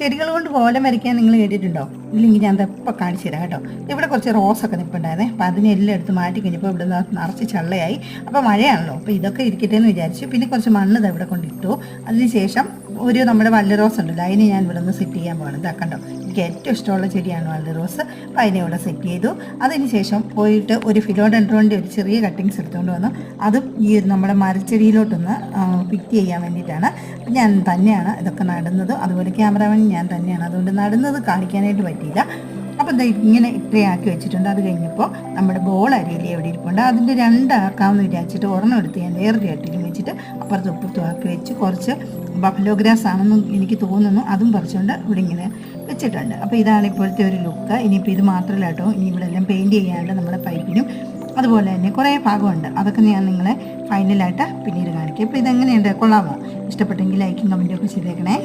ചെടികൾ കൊണ്ട് കോലം വരയ്ക്കാൻ നിങ്ങൾ കേട്ടിട്ടുണ്ടോ? ഇല്ലെങ്കിൽ ഞാൻ ഇപ്പോൾ കാണിച്ചു തരാം കേട്ടോ. ഇവിടെ കുറച്ച് റോസൊക്കെ നിൽപ്പുണ്ടായിരുന്നേ. അപ്പോൾ അതിനെല്ലാം എടുത്ത് മാറ്റി കഴിഞ്ഞപ്പോൾ ഇവിടെ നിറച്ച് ചള്ളയായി. അപ്പോൾ മഴയാണല്ലോ, അപ്പോൾ ഇതൊക്കെ ഇരിക്കട്ടെ എന്ന് വിചാരിച്ചു. പിന്നെ കുറച്ച് മണ്ണ് ഇത് ഇവിടെ കൊണ്ടിട്ടു. അതിനുശേഷം നമ്മുടെ വള്ളി റോസ് ഉണ്ടല്ലോ, അതിനെ ഞാൻ ഇവിടെ നിന്ന് സെറ്റ് ചെയ്യാൻ പോകണം. ഇതാക്കണ്ടോ, എനിക്ക് ഏറ്റവും ഇഷ്ടമുള്ള ചെടിയാണ് വള്ളി റോസ്. അപ്പോൾ അതിനെ ഇവിടെ സെറ്റ് ചെയ്തു. അതിന് ശേഷം പോയിട്ട് ഒരു ഫിലോഡെൻഡ്രോണിൻ്റെ ഒരു ചെറിയ കട്ടിങ്സ് എടുത്തുകൊണ്ട് വന്നു. അതും ഈ നമ്മുടെ മരച്ചെടിയിലോട്ടൊന്ന് ഫിറ്റ് ചെയ്യാൻ വേണ്ടിയിട്ടാണ്. ഞാൻ തന്നെയാണ് ഇതൊക്കെ നടുന്നത്, അതുപോലെ ക്യാമറാമാൻ ഞാൻ തന്നെയാണ്. അതുകൊണ്ട് നടുന്നത് കാണിക്കാനായിട്ട് പറ്റിയില്ല. അപ്പോൾ എന്താ ഇങ്ങനെ ഇത്രയാക്കി വെച്ചിട്ടുണ്ട്. അത് കഴിഞ്ഞപ്പോൾ നമ്മുടെ ബോൾ അരിയിലെ എവിടെ ഇരിപ്പുണ്ട്, അതിൻ്റെ രണ്ടാക്കാമെന്ന് വിചാരിച്ചിട്ട് ഒരെണ്ണം എടുത്ത് ഞാൻ വേറൊരു ചട്ടിയിലും വെച്ചിട്ട് അപ്പുറത്തും ഇപ്പുറത്തും ആക്കി വെച്ച് കുറച്ച് ബഫലോ ഗ്രാസ് ആണെന്ന് എനിക്ക് തോന്നുന്നു, അതും പറിച്ചുകൊണ്ട് ഇവിടെ ഇങ്ങനെ വെച്ചിട്ടുണ്ട്. അപ്പോൾ ഇതാണ് ഇപ്പോഴത്തെ ഒരു ലുക്ക്. ഇനിയിപ്പോൾ ഇത് മാത്രമല്ല കേട്ടോ, ഇനി ഇവിടെ എല്ലാം പെയിൻറ്റ് ചെയ്യാണ്ട് നമ്മുടെ പൈപ്പിനും അതുപോലെ തന്നെ കുറേ ഭാഗമുണ്ട്. അതൊക്കെ ഞാൻ നിങ്ങളെ ഫൈനലായിട്ട് പിന്നീട് കാണിക്കാം. ഇപ്പോൾ ഇതെങ്ങനെയുണ്ട്, കൊള്ളാമോ? ഇഷ്ടപ്പെട്ടെങ്കിൽ ലൈക്കും കമൻറ്റും ഒക്കെ ചെയ്തേക്കണേ.